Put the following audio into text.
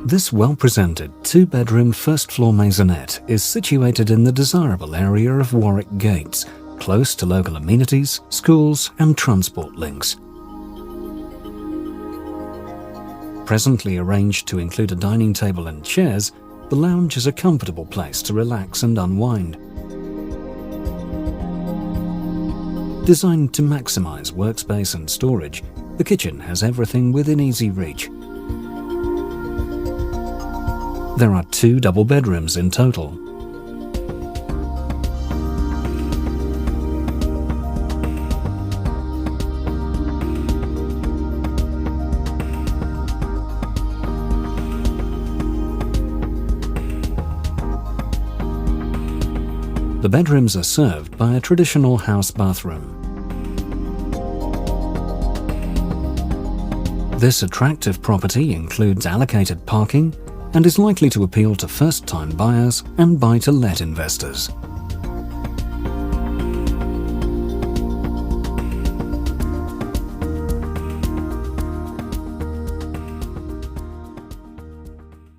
This well-presented two-bedroom first-floor maisonette is situated in the desirable area of Warwick Gates, close to local amenities, schools and transport links. Presently arranged to include a dining table and chairs, the lounge is a comfortable place to relax and unwind. Designed to maximize workspace and storage, the kitchen has everything within easy reach. There are 2 double bedrooms in total. The bedrooms are served by a traditional house bathroom. This attractive property includes allocated parking and is likely to appeal to first-time buyers and buy-to-let investors.